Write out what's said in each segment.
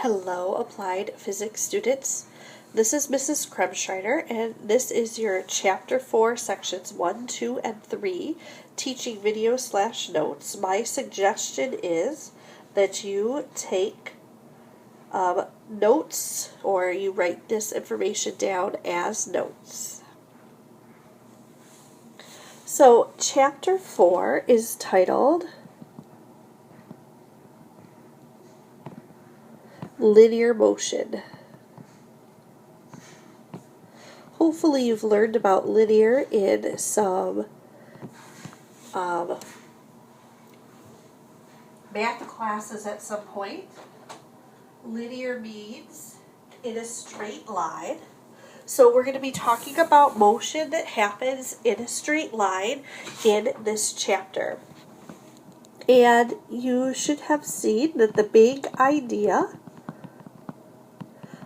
Hello, Applied Physics students. This is Mrs. Kremschreider, and this is your Chapter 4, Sections 1, 2, and 3, teaching video/notes. My suggestion is that you take notes, or you write this information down as notes. So, Chapter 4 is titled Linear Motion. Hopefully you've learned about linear in some math classes at some point. Linear means in a straight line. So we're going to be talking about motion that happens in a straight line in this chapter. And you should have seen that the big idea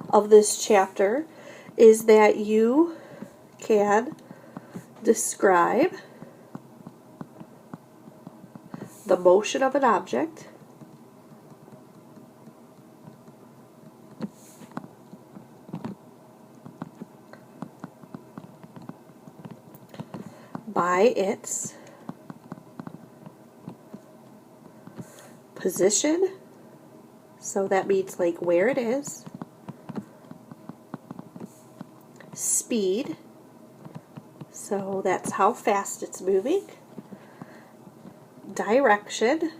of this chapter is that you can describe the motion of an object by its position, so that means like where it is, speed, so that's how fast it's moving, direction,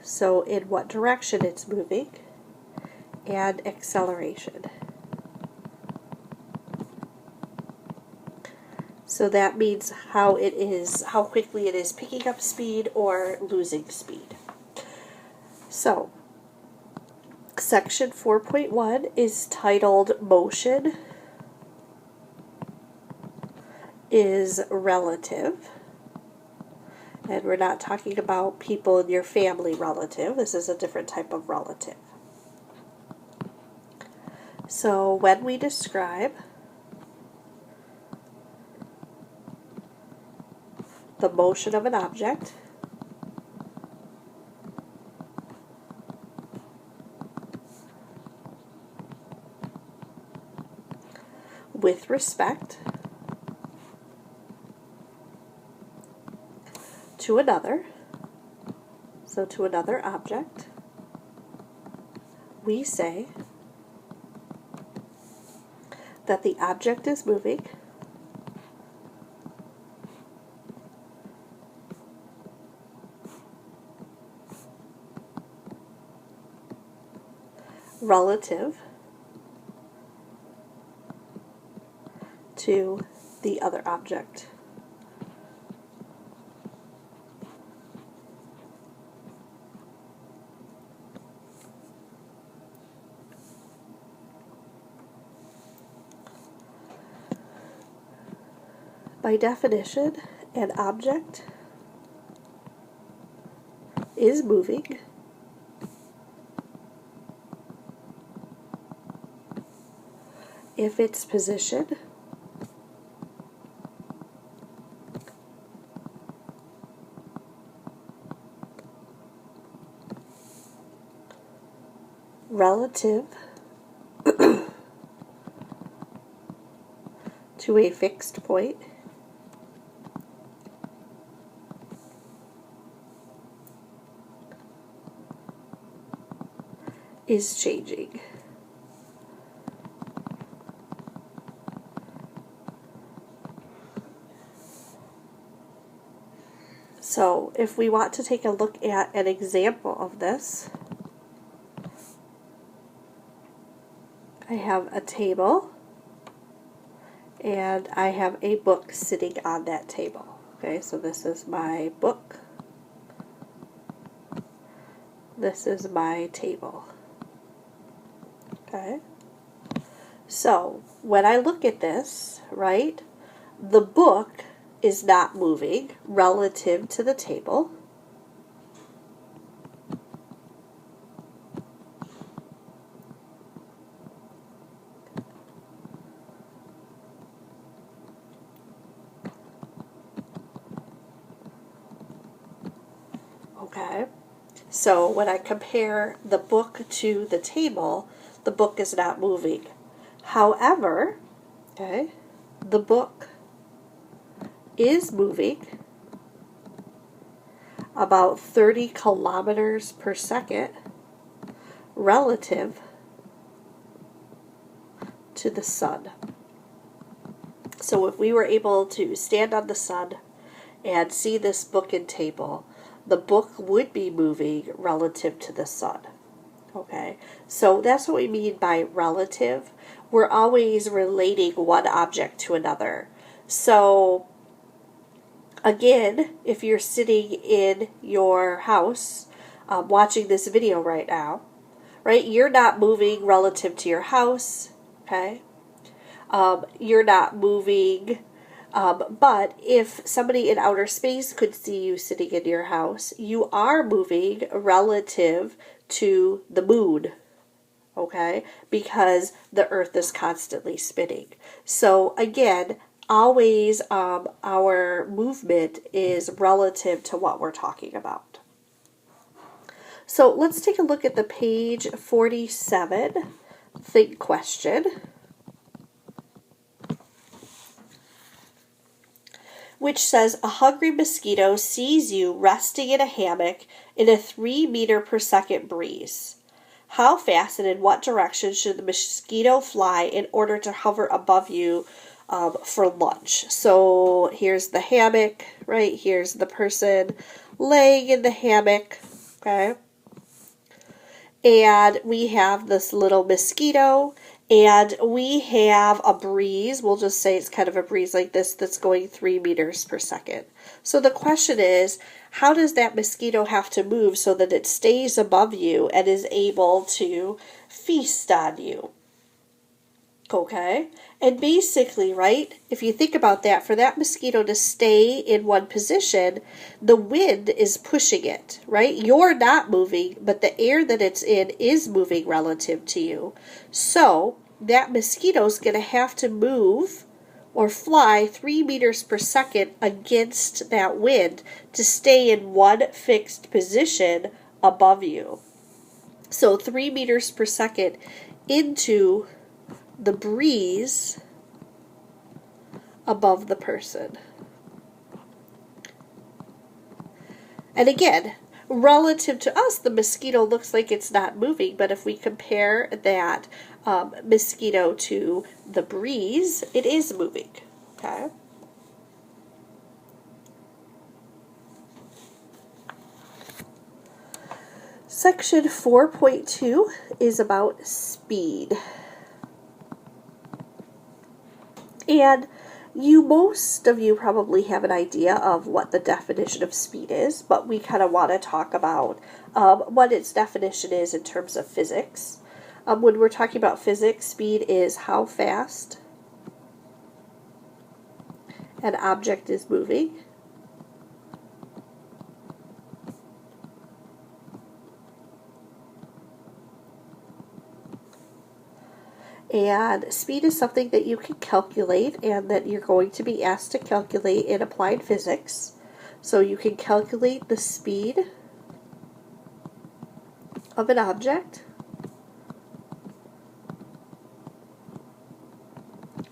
so in what direction it's moving, and acceleration. So that means how quickly it is picking up speed or losing speed. So, Section 4.1 is titled Motion is Relative. And we're not talking about people in your family relative. This is a different type of relative. So when we describe the motion of an object, with respect to another, so to another object, we say that the object is moving relative to the other object. By definition, an object is moving if its position relative to a fixed point is changing. So if we want to take a look at an example of this, I have a table and I have a book sitting on that table. Okay, so this is my book. This is my table. Okay, so when I look at this, right, the book is not moving relative to the table. Okay, So when I compare the book to the table, the book is not moving. However, okay, the book is moving about 30 kilometers per second relative to the sun. So if we were able to stand on the sun and see this book and table, the book would be moving relative to the sun. Okay, so that's what we mean by relative. We're always relating one object to another. So again, if you're sitting in your house watching this video right now, right, you're not moving relative to your house, okay? You're not moving, but if somebody in outer space could see you sitting in your house, you are moving relative to the moon, okay? Because the earth is constantly spinning. So again, always our movement is relative to what we're talking about. So let's take a look at the page 47 think question, which says a hungry mosquito sees you resting in a hammock in a 3 meter per second breeze. How fast and in what direction should the mosquito fly in order to hover above you for lunch? So here's the hammock, right? Here's the person laying in the hammock, okay? And we have this little mosquito, and we have a breeze. We'll just say it's kind of a breeze like this that's going 3 meters per second. So the question is, how does that mosquito have to move so that it stays above you and is able to feast on you? Okay? And basically, right, if you think about that, for that mosquito to stay in one position, the wind is pushing it, right? You're not moving, but the air that it's in is moving relative to you. So that mosquito's going to have to move or fly 3 meters per second against that wind to stay in one fixed position above you. So 3 meters per second into the breeze above the person. And again, relative to us, the mosquito looks like it's not moving, but if we compare that mosquito to the breeze, it is moving. Okay? Section 4.2 is about speed. And most of you probably have an idea of what the definition of speed is, but we kind of want to talk about what its definition is in terms of physics. When we're talking about physics, speed is how fast an object is moving. And speed is something that you can calculate and that you're going to be asked to calculate in applied physics. So you can calculate the speed of an object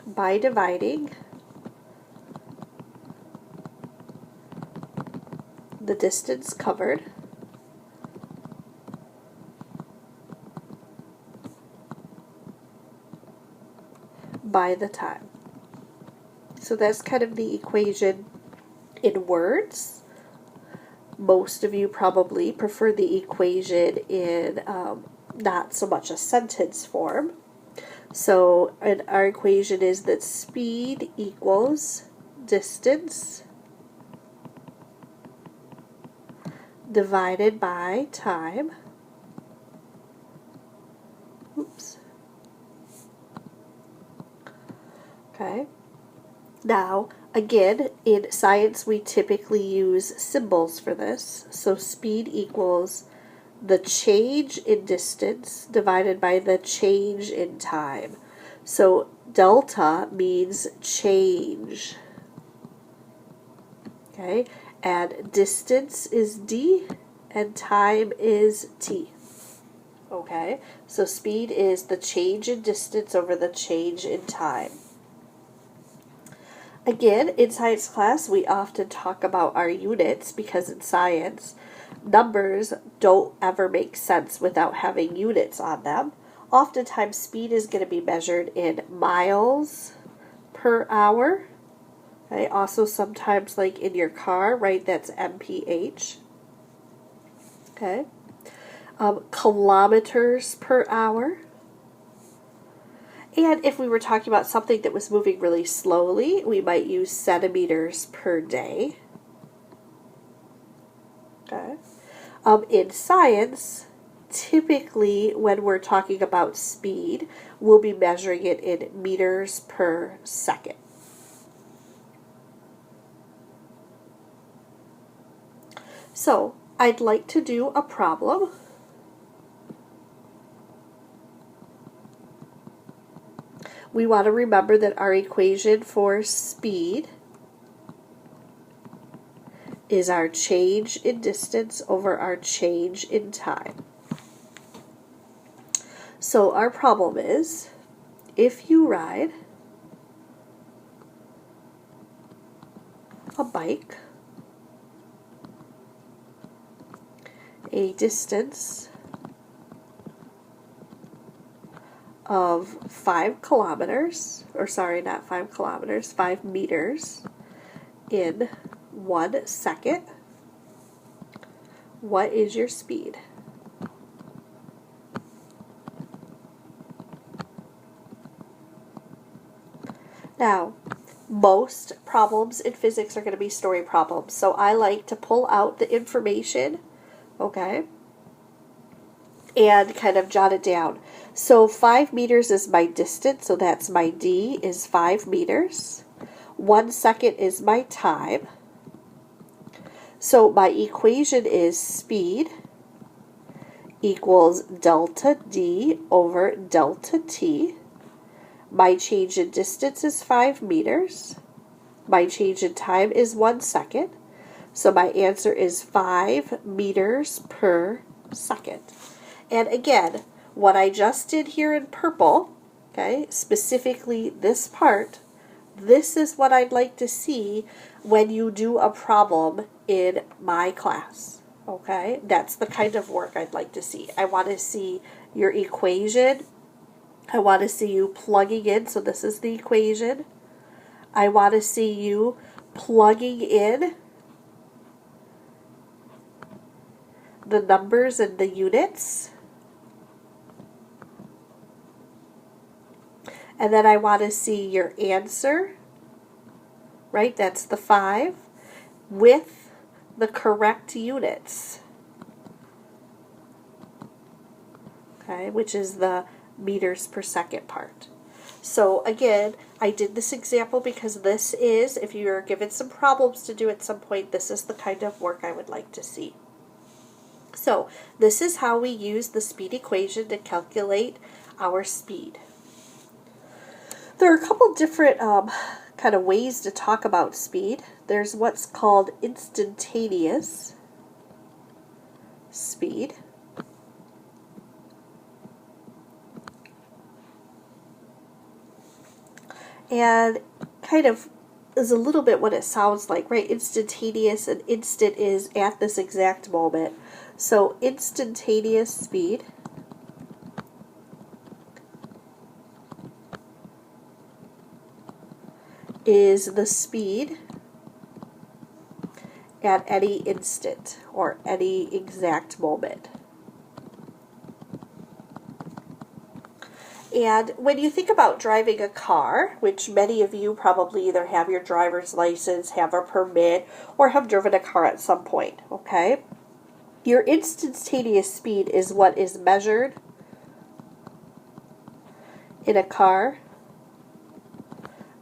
by dividing the distance covered by the time. So that's kind of the equation in words. Most of you probably prefer the equation in not so much a sentence form. So our equation is that speed equals distance divided by time. Oops. Okay. Now, again, in science, we typically use symbols for this. So speed equals the change in distance divided by the change in time. So delta means change. Okay. And distance is d, and time is t. Okay, so speed is the change in distance over the change in time. Again, in science class, we often talk about our units because in science, numbers don't ever make sense without having units on them. Oftentimes, speed is going to be measured in miles per hour. Okay, also sometimes like in your car, right, that's mph. Okay. Kilometers per hour. And if we were talking about something that was moving really slowly, we might use centimeters per day. Okay. In science, typically when we're talking about speed, we'll be measuring it in meters per second. So, I'd like to do a problem. We want to remember that our equation for speed is our change in distance over our change in time. So our problem is, if you ride a bike a distance of 5 kilometers, or sorry, not 5 kilometers, 5 meters in 1 second, what is your speed? Now, most problems in physics are going to be story problems, so I like to pull out the information, okay, and kind of jot it down. So 5 meters is my distance, so that's my d is 5 meters. 1 second is my time. So my equation is speed equals delta d over delta t. My change in distance is 5 meters. My change in time is 1 second. So my answer is 5 meters per second. And again, what I just did here in purple, okay, specifically this part, this is what I'd like to see when you do a problem in my class, okay? That's the kind of work I'd like to see. I want to see your equation. I want to see you plugging in, so this is the equation. I want to see you plugging in the numbers and the units. And then I want to see your answer, right? That's the 5, with the correct units. Okay, which is the meters per second part. So again, I did this example because this is, if you're given some problems to do at some point, this is the kind of work I would like to see. So this is how we use the speed equation to calculate our speed. There are a couple different kind of ways to talk about speed. There's what's called instantaneous speed. And kind of is a little bit what it sounds like, right? Instantaneous, and instant is at this exact moment. So instantaneous speed is the speed at any instant or any exact moment. And when you think about driving a car, which many of you probably either have your driver's license, have a permit, or have driven a car at some point, okay? Your instantaneous speed is what is measured in a car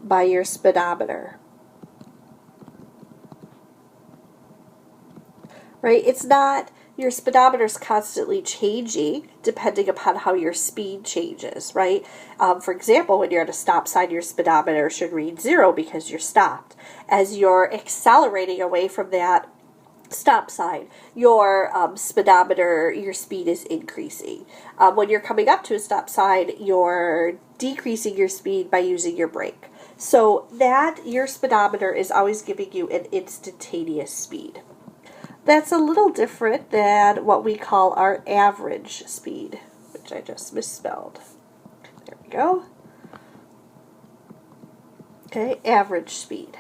by your speedometer. Right? It's not, your speedometer is constantly changing depending upon how your speed changes, right? For example, when you're at a stop sign, your speedometer should read 0 because you're stopped. As you're accelerating away from that stop sign, your speedometer, your speed is increasing. When you're coming up to a stop sign, you're decreasing your speed by using your brake. So that your speedometer is always giving you an instantaneous speed. That's a little different than what we call our average speed, which I just misspelled. There we go. Okay, average speed.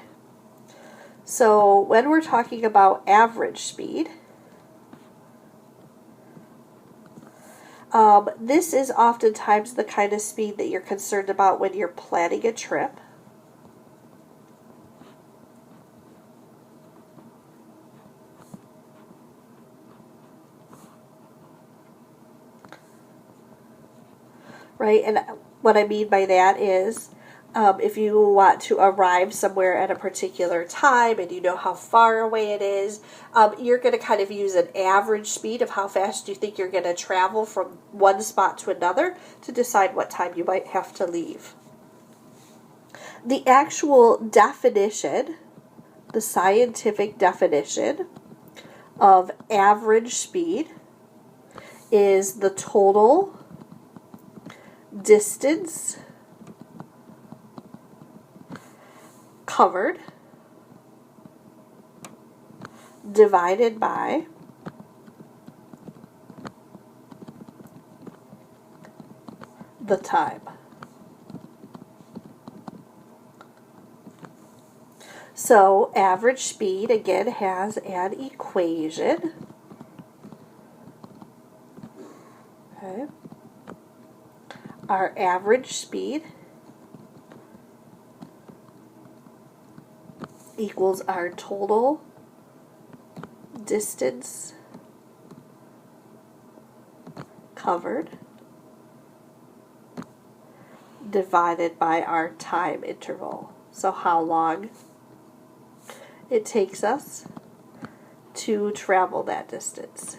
So when we're talking about average speed, this is oftentimes the kind of speed that you're concerned about when you're planning a trip. Right, and what I mean by that is if you want to arrive somewhere at a particular time and you know how far away it is, you're going to kind of use an average speed of how fast you think you're going to travel from one spot to another to decide what time you might have to leave. The actual definition, the scientific definition of average speed is the total distance covered divided by the time. So average speed again has an equation. Okay. Our average speed equals our total distance covered divided by our time interval. So how long it takes us to travel that distance.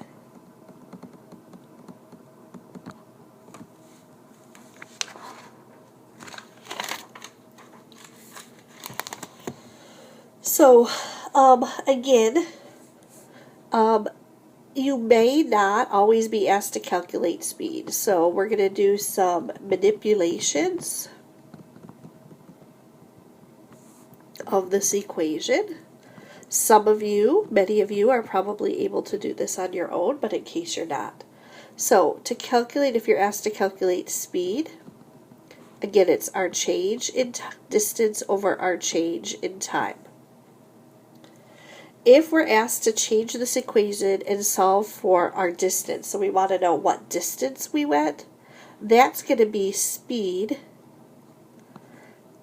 So, again, you may not always be asked to calculate speed. So we're going to do some manipulations of this equation. Some of you, many of you, are probably able to do this on your own, but in case you're not. So to calculate, if you're asked to calculate speed, again, it's our change in distance over our change in time. If we're asked to change this equation and solve for our distance, so we want to know what distance we went, that's going to be speed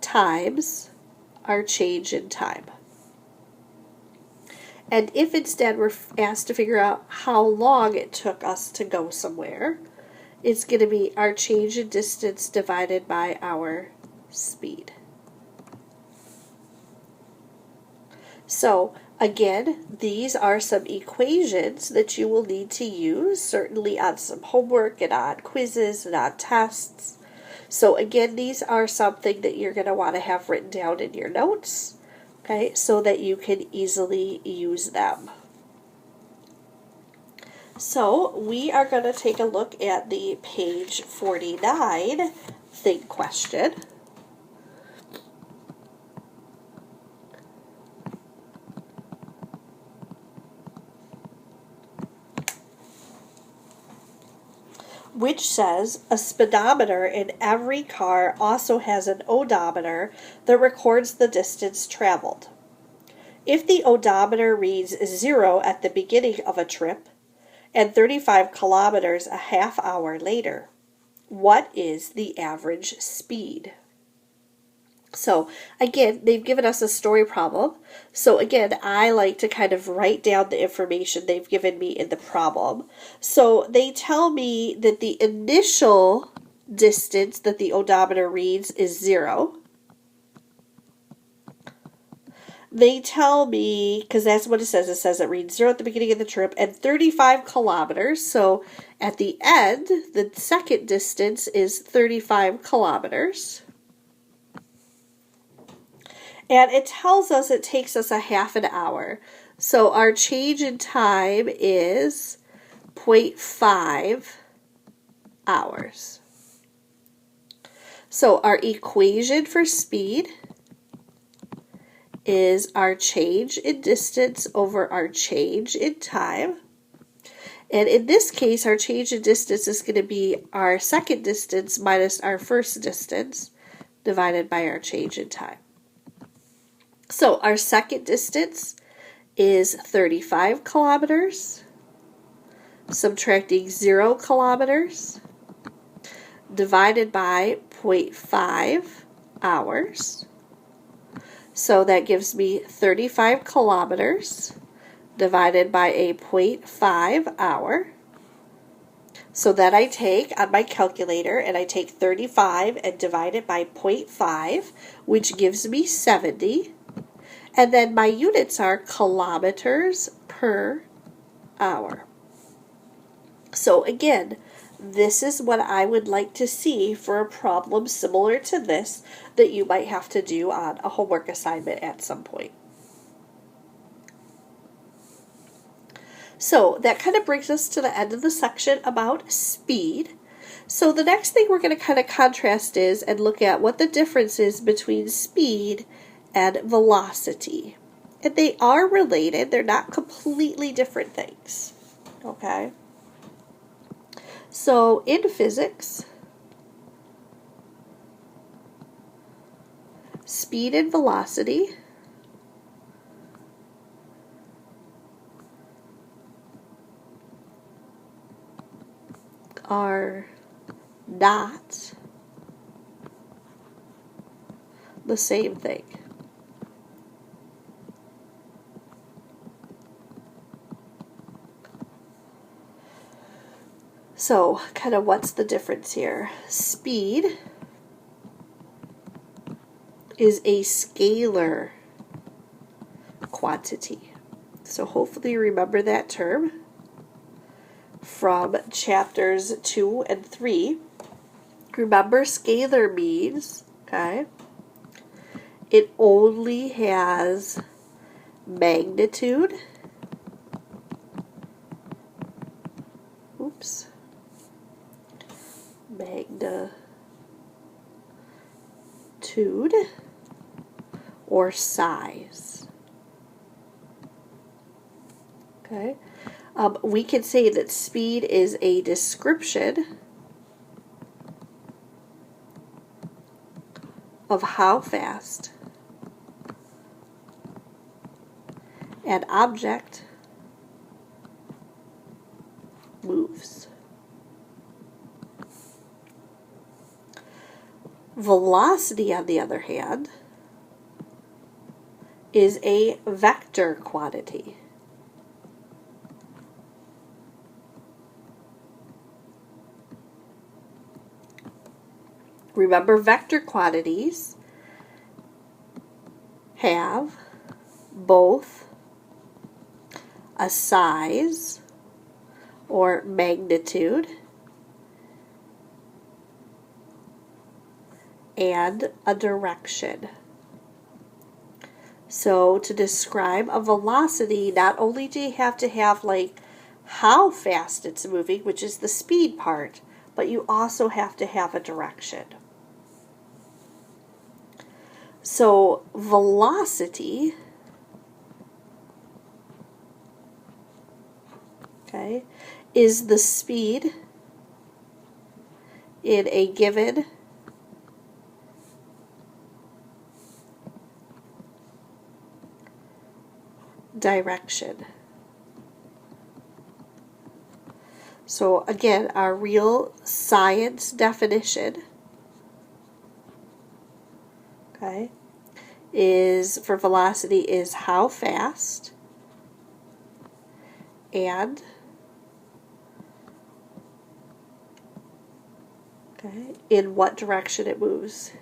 times our change in time. And if instead we're asked to figure out how long it took us to go somewhere, it's going to be our change in distance divided by our speed. So again, these are some equations that you will need to use, certainly on some homework and on quizzes and on tests. So again, these are something that you're going to want to have written down in your notes, okay, so that you can easily use them. So we are going to take a look at the page 49 think question. Which says a speedometer in every car also has an odometer that records the distance traveled. If the odometer reads 0 at the beginning of a trip and 35 kilometers a half hour later, what is the average speed? So again, they've given us a story problem. So again, I like to kind of write down the information they've given me in the problem. So they tell me that the initial distance that the odometer reads is 0. They tell me, because that's what it says it reads 0 at the beginning of the trip and 35 kilometers. So at the end, the second distance is 35 kilometers. And it tells us it takes us a half an hour. So our change in time is 0.5 hours. So our equation for speed is our change in distance over our change in time. And in this case, our change in distance is going to be our second distance minus our first distance divided by our change in time. So our second distance is 35 kilometers, subtracting 0 kilometers, divided by 0.5 hours. So that gives me 35 kilometers divided by a 0.5 hour. So that I take on my calculator and I take 35 and divide it by 0.5, which gives me 70. And then my units are kilometers per hour. So again, this is what I would like to see for a problem similar to this that you might have to do on a homework assignment at some point. So that kind of brings us to the end of the section about speed. So the next thing we're going to kind of contrast is and look at what the difference is between speed and velocity. And they are related. They're not completely different things. Okay? So in physics, speed and velocity are not the same thing. So, kind of what's the difference here? Speed is a scalar quantity. So hopefully you remember that term from chapters 2 and 3. Remember, scalar means, okay, it only has magnitude, magnitude or size. Okay, we can say that speed is a description of how fast an object moves. Velocity, on the other hand, is a vector quantity. Remember, vector quantities have both a size or magnitude and a direction. So to describe a velocity, not only do you have to have like how fast it's moving, which is the speed part, but you also have to have a direction. So velocity, okay, is the speed in a given direction. So again, our real science definition, okay, is for velocity is how fast and okay, in what direction it moves.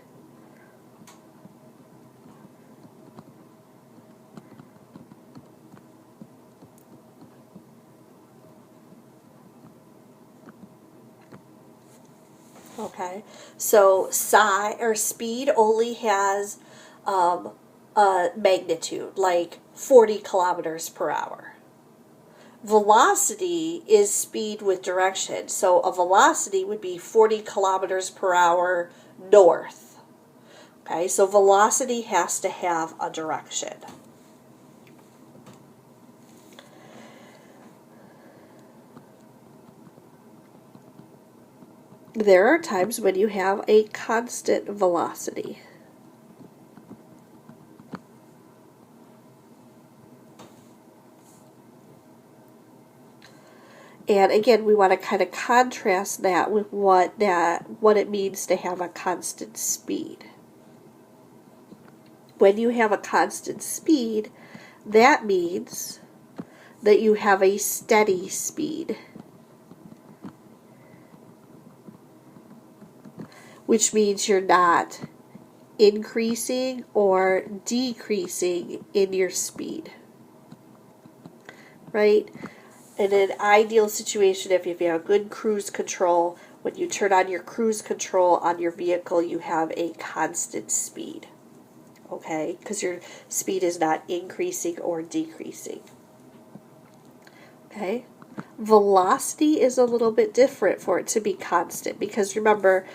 Okay, so speed only has a magnitude, like 40 kilometers per hour. Velocity is speed with direction. So a velocity would be 40 kilometers per hour north. Okay, so velocity has to have a direction. There are times when you have a constant velocity. And again, we want to kind of contrast that with what it means to have a constant speed. When you have a constant speed, that means that you have a steady speed, which means you're not increasing or decreasing in your speed, right? In an ideal situation, if you have good cruise control, when you turn on your cruise control on your vehicle, you have a constant speed, okay? Because your speed is not increasing or decreasing, okay? Velocity is a little bit different for it to be constant, because remember,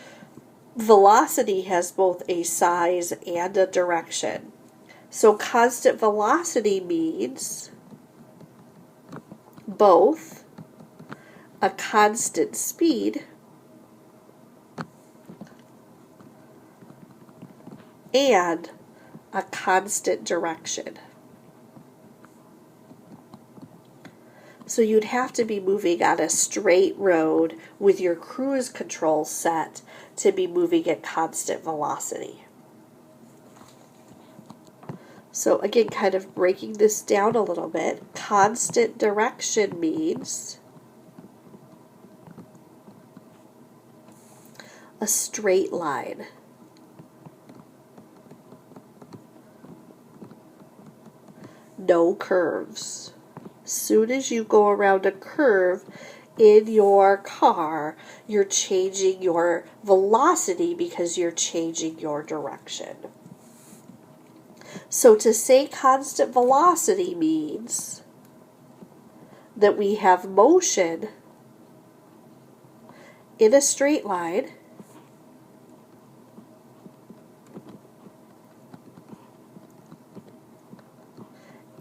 velocity has both a size and a direction. So constant velocity means both a constant speed and a constant direction. So you'd have to be moving on a straight road with your cruise control set to be moving at constant velocity. So again, kind of breaking this down a little bit, constant direction means a straight line. No curves. Soon as you go around a curve in your car, you're changing your velocity because you're changing your direction. So to say constant velocity means that we have motion in a straight line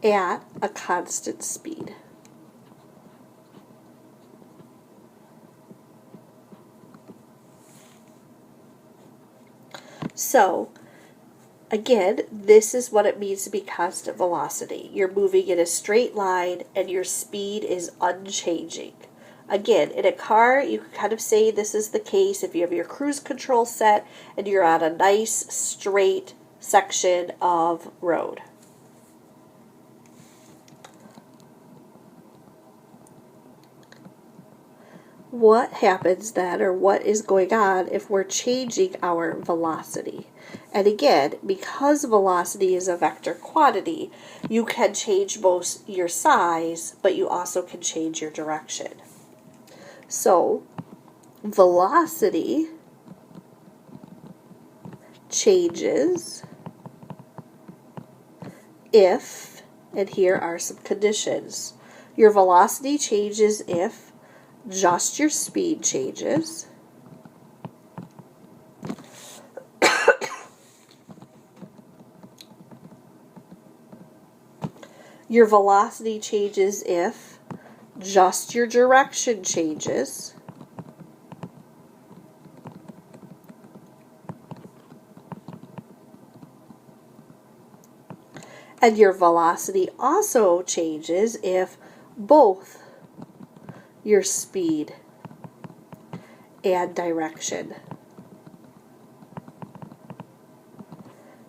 at a constant speed. So, again, this is what it means to be constant velocity. You're moving in a straight line and your speed is unchanging. Again, in a car, you can kind of say this is the case if you have your cruise control set and you're on a nice straight section of road. What happens then, or what is going on if we're changing our velocity? And again, because velocity is a vector quantity, you can change both your size, but you also can change your direction. So, velocity changes if, and here are some conditions. Your velocity changes if just your speed changes. Your velocity changes if just your direction changes. And your velocity also changes if both your speed and direction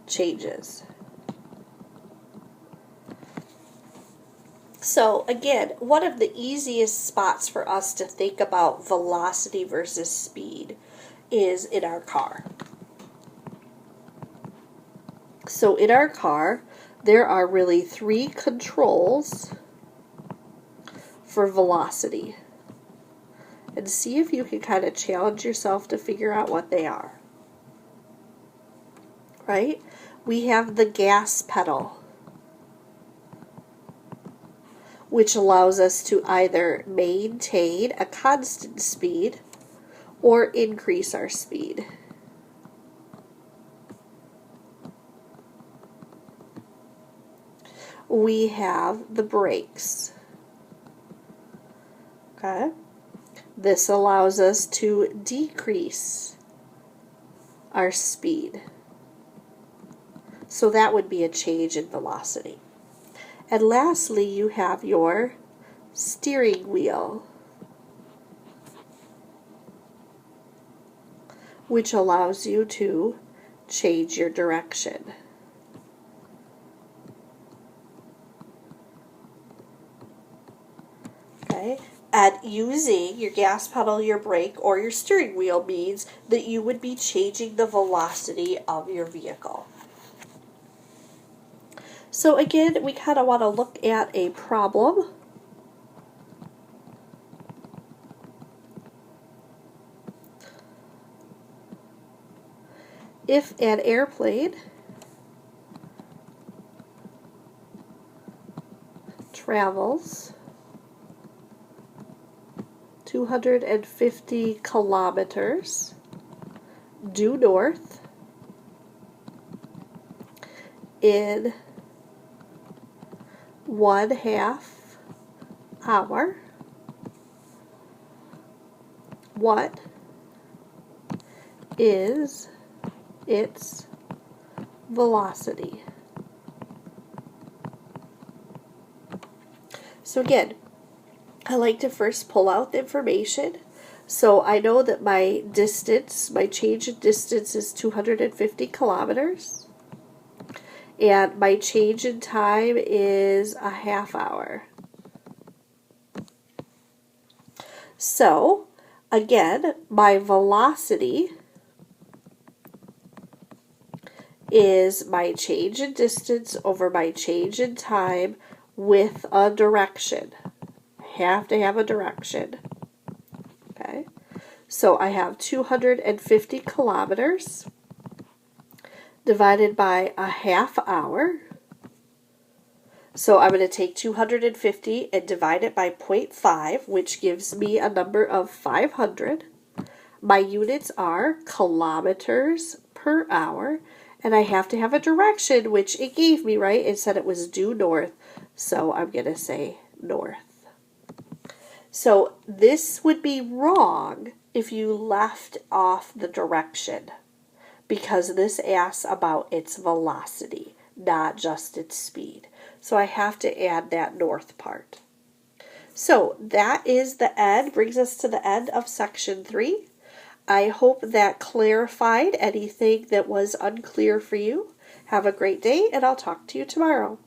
changes. So again, one of the easiest spots for us to think about velocity versus speed is in our car. So in our car, there are really 3 controls for velocity. And see if you can kind of challenge yourself to figure out what they are. Right? We have the gas pedal. which allows us to either maintain a constant speed or increase our speed. We have the brakes. Okay? This allows us to decrease our speed. So that would be a change in velocity. And lastly, you have your steering wheel, which allows you to change your direction. Okay? And using your gas pedal, your brake, or your steering wheel means that you would be changing the velocity of your vehicle. So again, we kind of want to look at a problem. If an airplane travels 250 kilometers due north in 1/2 hour, what is its velocity? So again, I like to first pull out the information. So I know that my distance, my change in distance is 250 kilometers. And my change in time is 1/2 hour. So, again, my velocity is my change in distance over my change in time with a direction. I have to have a direction. Okay? So I have 250 kilometers divided by 1/2 hour. So I'm going to take 250 and divide it by 0.5, which gives me a number of 500. My units are kilometers per hour, and I have to have a direction, which it gave me, right? It said it was due north, so I'm going to say north. So this would be wrong if you left off the direction, because this asks about its velocity, not just its speed. So I have to add that north part. So that is the end, brings us to the end of section 3. I hope that clarified anything that was unclear for you. Have a great day, and I'll talk to you tomorrow.